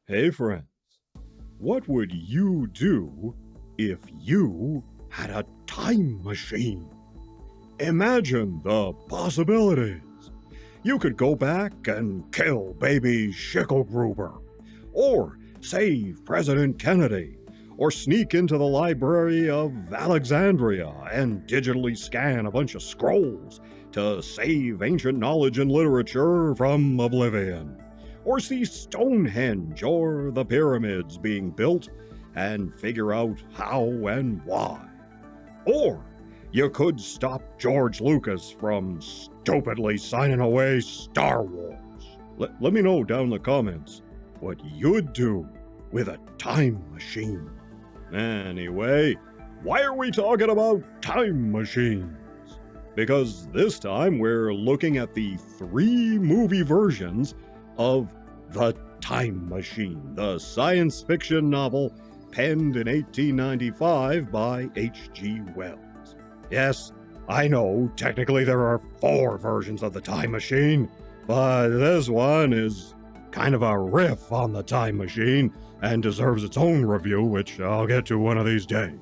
Hey friends, what would you do if you had a time machine? Imagine the possibilities. You could go back and kill baby Schickelgruber, or save President Kennedy, or sneak into the Library of Alexandria and digitally scan a bunch of scrolls to save ancient knowledge and literature from oblivion, or see Stonehenge or the pyramids being built and figure out how and why. Or you could stop George Lucas from stupidly signing away Star Wars. Let me know down in the comments what you'd do with a time machine. Anyway, why are we talking about time machines? Because this time we're looking at the 3 movie versions of The Time Machine, the science fiction novel penned in 1895 by H.G. Wells. Yes, I know, technically there are 4 versions of The Time Machine, but this one is kind of a riff on The Time Machine and deserves its own review, which I'll get to one of these days.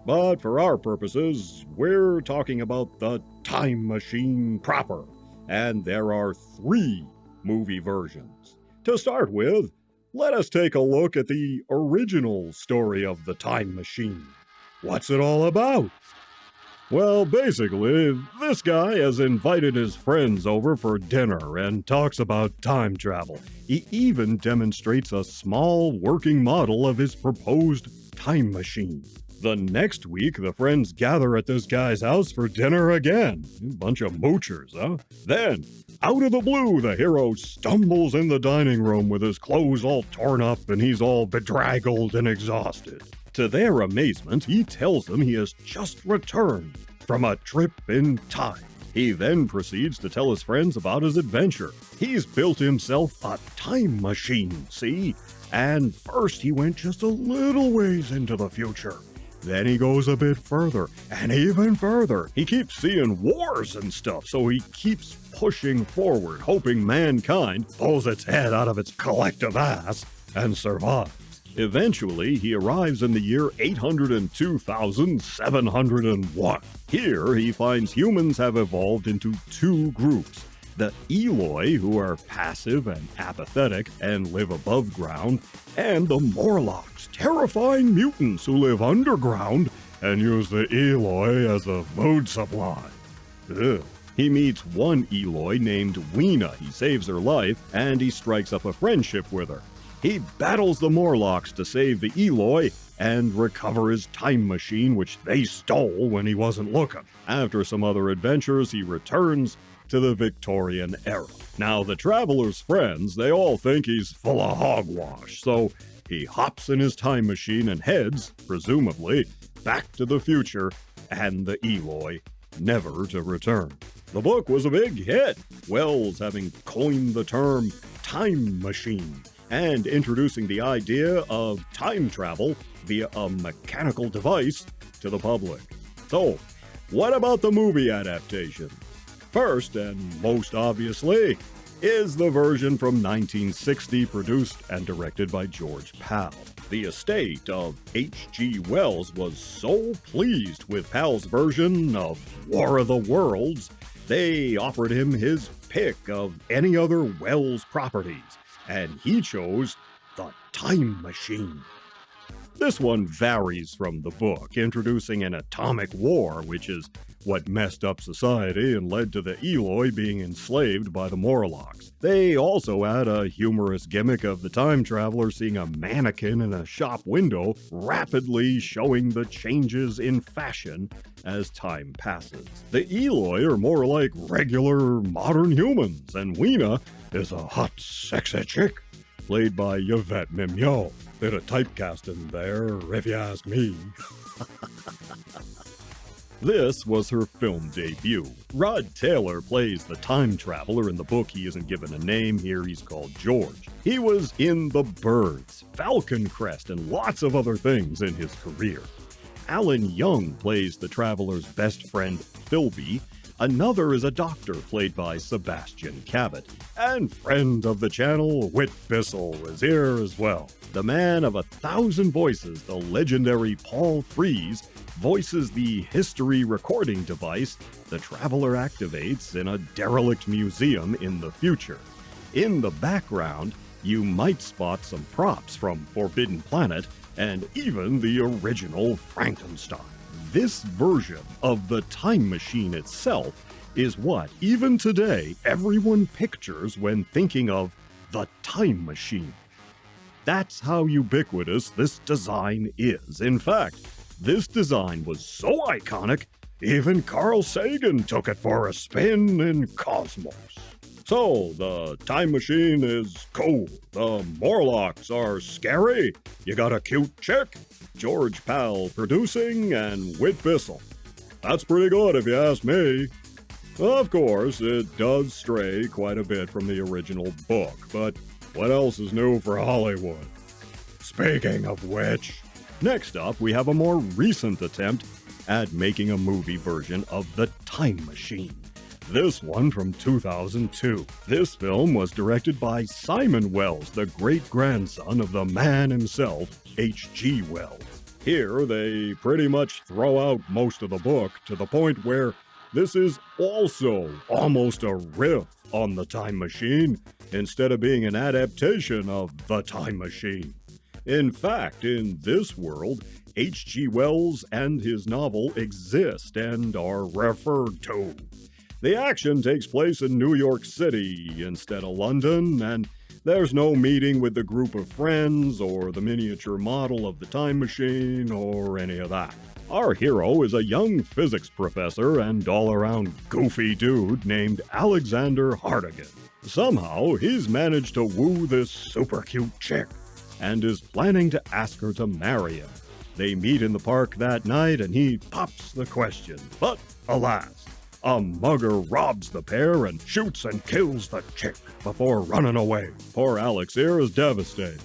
But for our purposes, we're talking about The Time Machine proper, and there are 3 movie versions. To start with, let us take a look at the original story of The Time Machine. What's it all about? Well, basically, this guy has invited his friends over for dinner and talks about time travel. He even demonstrates a small working model of his proposed time machine. The next week, the friends gather at this guy's house for dinner again. A bunch of moochers, huh? Then, out of the blue, the hero stumbles in the dining room with his clothes all torn up and he's all bedraggled and exhausted. To their amazement, he tells them he has just returned from a trip in time. He then proceeds to tell his friends about his adventure. He's built himself a time machine, see? And first he went just a little ways into the future. Then he goes a bit further, and even further. He keeps seeing wars and stuff, so he keeps pushing forward, hoping mankind pulls its head out of its collective ass and survives. Eventually, he arrives in the year 802,701. Here, he finds humans have evolved into 2 groups. The Eloi, who are passive and apathetic and live above ground, and the Morlocks, terrifying mutants who live underground and use the Eloi as a food supply. Ugh. He meets one Eloi named Weena. He saves her life, and he strikes up a friendship with her. He battles the Morlocks to save the Eloi and recover his time machine, which they stole when he wasn't looking. After some other adventures, he returns to the Victorian era. Now, the traveler's friends, they all think he's full of hogwash, so he hops in his time machine and heads, presumably, back to the future and the Eloi, never to return. The book was a big hit, Wells having coined the term time machine and introducing the idea of time travel via a mechanical device to the public. So, what about the movie adaptation? First, and most obviously, is the version from 1960 produced and directed by George Pal. The estate of H.G. Wells was so pleased with Pal's version of War of the Worlds, they offered him his pick of any other Wells properties, and he chose The Time Machine. This one varies from the book, introducing an atomic war, which is what messed up society and led to the Eloi being enslaved by the Morlocks. They also add a humorous gimmick of the time traveler seeing a mannequin in a shop window, rapidly showing the changes in fashion as time passes. The Eloi are more like regular modern humans, and Weena is a hot, sexy chick, played by Yvette Mimieux. Bit of typecasting there, if you ask me. This was her film debut. Rod Taylor plays the time traveler. In the book, he isn't given a name. Here, he's called George. He was in The Birds, Falcon Crest, and lots of other things in his career. Alan Young plays the traveler's best friend, Philby. Another is a doctor played by Sebastian Cabot. And friend of the channel, Whit Bissell, is here as well. The man of 1,000 voices, the legendary Paul Frees, voices the history recording device the traveler activates in a derelict museum in the future. In the background, you might spot some props from Forbidden Planet and even the original Frankenstein. This version of the time machine itself is what, even today, everyone pictures when thinking of the time machine. That's how ubiquitous this design is. In fact, this design was so iconic, even Carl Sagan took it for a spin in Cosmos. So, the time machine is cool, the Morlocks are scary, you got a cute chick, George Pal producing, and Whit Bissell. That's pretty good if you ask me. Of course, it does stray quite a bit from the original book, but what else is new for Hollywood? Speaking of which, next up we have a more recent attempt at making a movie version of The Time Machine. This one from 2002. This film was directed by Simon Wells, the great-grandson of the man himself, H.G. Wells. Here, they pretty much throw out most of the book to the point where this is also almost a riff on The Time Machine, instead of being an adaptation of The Time Machine. In fact, in this world, H.G. Wells and his novel exist and are referred to. The action takes place in New York City instead of London, and there's no meeting with the group of friends or the miniature model of the time machine or any of that. Our hero is a young physics professor and all-around goofy dude named Alexander Hartigan. Somehow, he's managed to woo this super cute chick and is planning to ask her to marry him. They meet in the park that night and he pops the question, but alas, a mugger robs the pair and shoots and kills the chick before running away. Poor Alex here is devastated.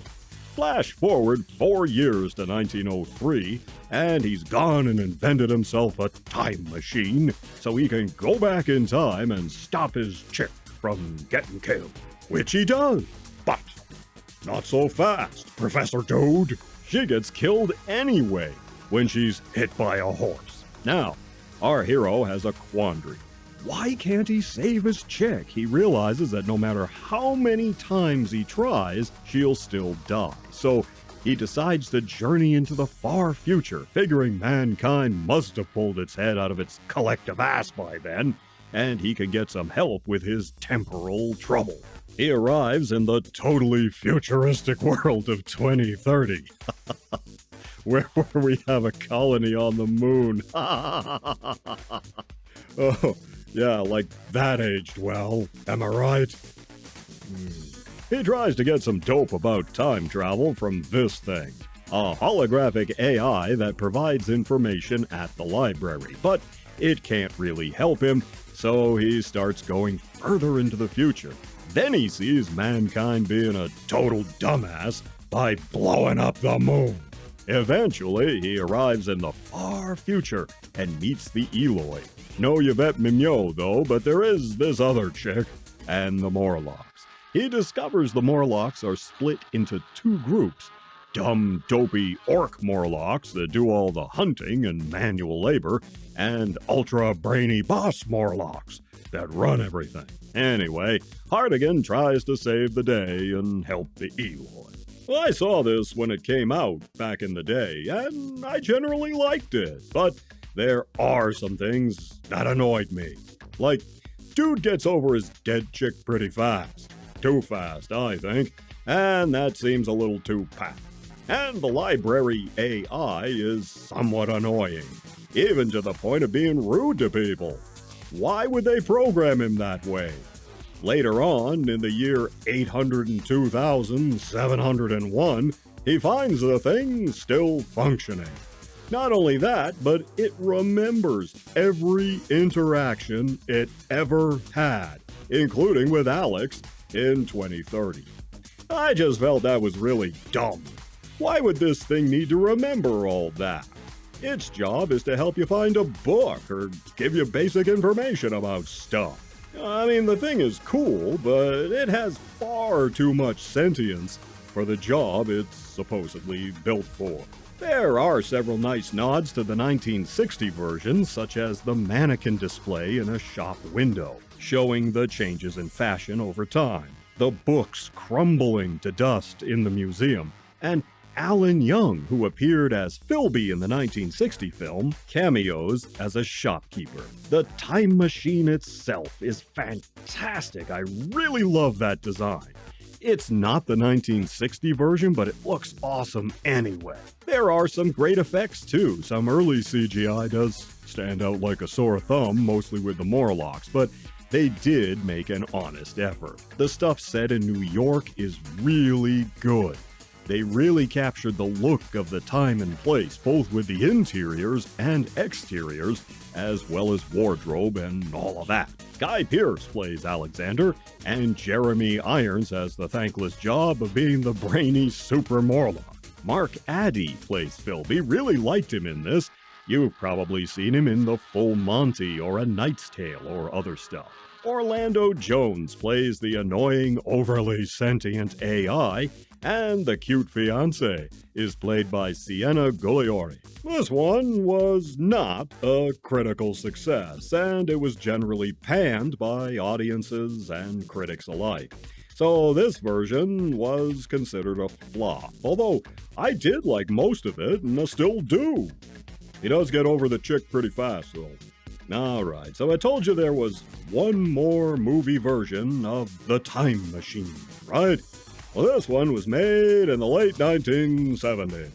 Flash forward 4 years to 1903, and he's gone and invented himself a time machine so he can go back in time and stop his chick from getting killed. Which he does, but not so fast, Professor Dude. She gets killed anyway when she's hit by a horse. Now, our hero has a quandary. Why can't he save his chick? He realizes that no matter how many times he tries, she'll still die. So he decides to journey into the far future, figuring mankind must have pulled its head out of its collective ass by then, and he can get some help with his temporal trouble. He arrives in the totally futuristic world of 2030. where we have a colony on the moon. Oh, yeah, like that aged well. Am I right? He tries to get some dope about time travel from this thing. A holographic AI that provides information at the library, but it can't really help him, so he starts going further into the future. Then he sees mankind being a total dumbass by blowing up the moon. Eventually, he arrives in the far future and meets the Eloi. No Yvette Mignot, though, but there is this other chick, and the Morlocks. He discovers the Morlocks are split into 2 groups. Dumb, dopey orc Morlocks that do all the hunting and manual labor, and ultra-brainy boss Morlocks that run everything. Anyway, Hartigan tries to save the day and help the Eloi. I saw this when it came out back in the day, and I generally liked it, but there are some things that annoyed me. Like, dude gets over his dead chick pretty fast. Too fast, I think, and that seems a little too pat. And the library AI is somewhat annoying, even to the point of being rude to people. Why would they program him that way? Later on, in the year 802,701, he finds the thing still functioning. Not only that, but it remembers every interaction it ever had, including with Alex in 2030. I just felt that was really dumb. Why would this thing need to remember all that? Its job is to help you find a book or give you basic information about stuff. I mean, the thing is cool, but it has far too much sentience for the job it's supposedly built for. There are several nice nods to the 1960 version, such as the mannequin display in a shop window, showing the changes in fashion over time, the books crumbling to dust in the museum, and Alan Young, who appeared as Philby in the 1960 film, cameos as a shopkeeper. The time machine itself is fantastic. I really love that design. It's not the 1960 version, but it looks awesome anyway. There are some great effects too. Some early CGI does stand out like a sore thumb, mostly with the Morlocks, but they did make an honest effort. The stuff set in New York is really good. They really captured the look of the time and place, both with the interiors and exteriors, as well as wardrobe and all of that. Guy Pearce plays Alexander, and Jeremy Irons has the thankless job of being the brainy Super Morlock. Mark Addy plays Philby. Really liked him in this. You've probably seen him in The Full Monty or A Knight's Tale or other stuff. Orlando Jones plays the annoying, overly sentient AI, and the cute fiancé is played by Sienna Gugliori. This one was not a critical success, and it was generally panned by audiences and critics alike. So this version was considered a flop, although I did like most of it, and I still do. He does get over the chick pretty fast, though. Alright, so I told you there was one more movie version of The Time Machine, right? Well, this one was made in the late 1970s.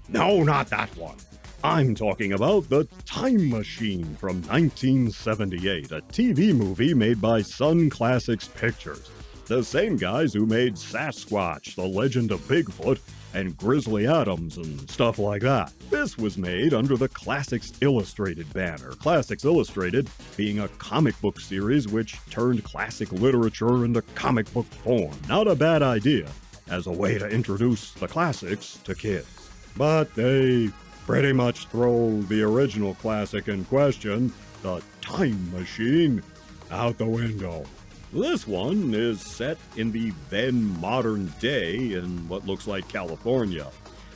No, not that one. I'm talking about The Time Machine from 1978, a TV movie made by Sun Classics Pictures. The same guys who made Sasquatch, The Legend of Bigfoot, and Grizzly Adams and stuff like that. This was made under the Classics Illustrated banner. Classics Illustrated being a comic book series which turned classic literature into comic book form. Not a bad idea as a way to introduce the classics to kids. But they pretty much throw the original classic in question, The Time Machine, out the window. This one is set in the then modern day in what looks like California.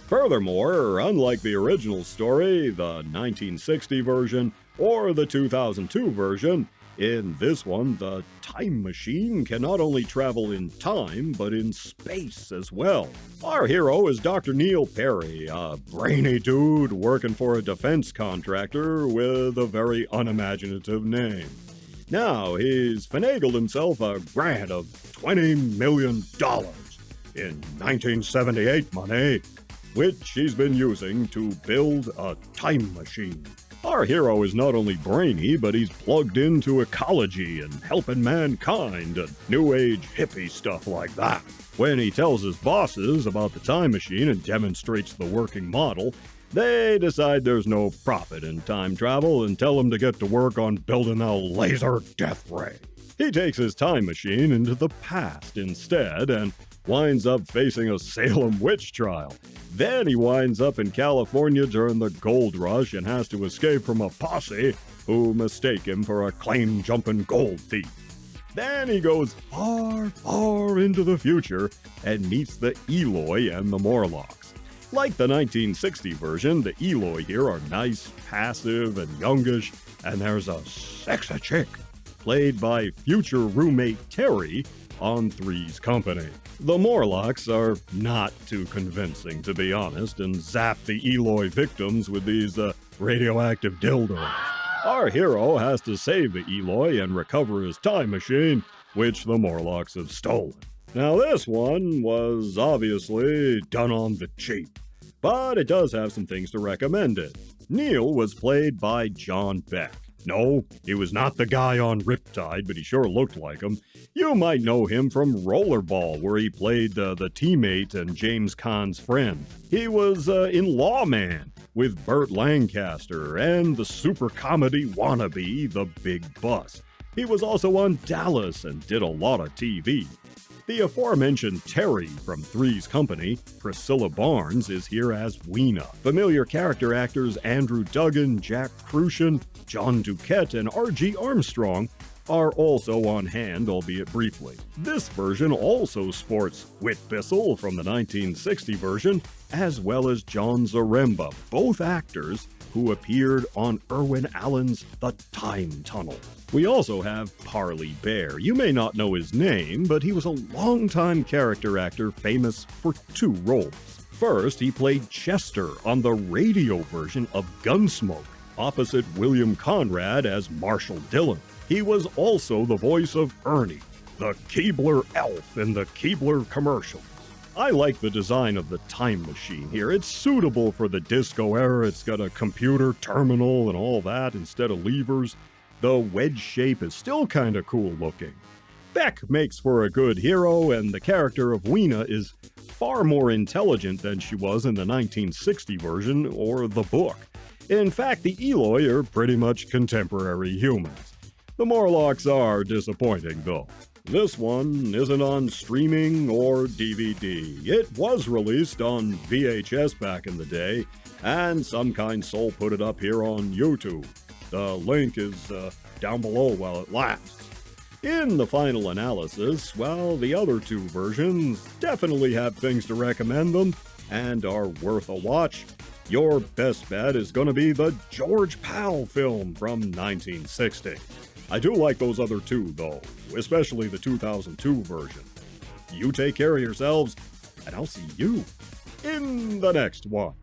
Furthermore, unlike the original story, the 1960 version, or the 2002 version, in this one, the time machine can not only travel in time, but in space as well. Our hero is Dr. Neil Perry, a brainy dude working for a defense contractor with a very unimaginative name. Now, he's finagled himself a grant of $20 million in 1978 money, which he's been using to build a time machine. Our hero is not only brainy, but he's plugged into ecology and helping mankind and new age hippie stuff like that. When he tells his bosses about the time machine and demonstrates the working model, they decide there's no profit in time travel and tell him to get to work on building a laser death ray. He takes his time machine into the past instead and winds up facing a Salem witch trial. Then he winds up in California during the gold rush and has to escape from a posse who mistake him for a claim-jumping gold thief. Then he goes far, far into the future and meets the Eloi and the Morlocks. Like the 1960 version, the Eloi here are nice, passive, and youngish, and there's a sexy chick, played by future roommate Terry on Three's Company. The Morlocks are not too convincing, to be honest, and zap the Eloi victims with these radioactive dildos. Our hero has to save the Eloi and recover his time machine, which the Morlocks have stolen. Now, this one was obviously done on the cheap, but it does have some things to recommend it. Neil was played by John Beck. No, he was not the guy on Riptide, but he sure looked like him. You might know him from Rollerball, where he played the teammate and James Caan's friend. He was in Lawman with Burt Lancaster and the super comedy wannabe, The Big Bus. He was also on Dallas and did a lot of TV. The aforementioned Terry from Three's Company, Priscilla Barnes, is here as Weena. Familiar character actors Andrew Duggan, Jack Crucian, John Duquette, and R.G. Armstrong are also on hand, albeit briefly. This version also sports Whit Bissell from the 1960 version, as well as John Zaremba, both actors who appeared on Irwin Allen's The Time Tunnel. We also have Parley Bear. You may not know his name, but he was a longtime character actor famous for two roles. First, he played Chester on the radio version of Gunsmoke, opposite William Conrad as Marshall Dillon. He was also the voice of Ernie, the Keebler elf in the Keebler commercials. I like the design of the time machine here. It's suitable for the disco era. It's got a computer terminal and all that instead of levers. The wedge shape is still kind of cool looking. Beck makes for a good hero, and the character of Weena is far more intelligent than she was in the 1960 version or the book. In fact, the Eloi are pretty much contemporary humans. The Morlocks are disappointing, though. This one isn't on streaming or DVD. It was released on VHS back in the day, and some kind soul put it up here on YouTube. The link is down below while it lasts. In the final analysis, well, the other two versions definitely have things to recommend them and are worth a watch. Your best bet is going to be the George Powell film from 1960. I do like those other two, though, especially the 2002 version. You take care of yourselves, and I'll see you in the next one.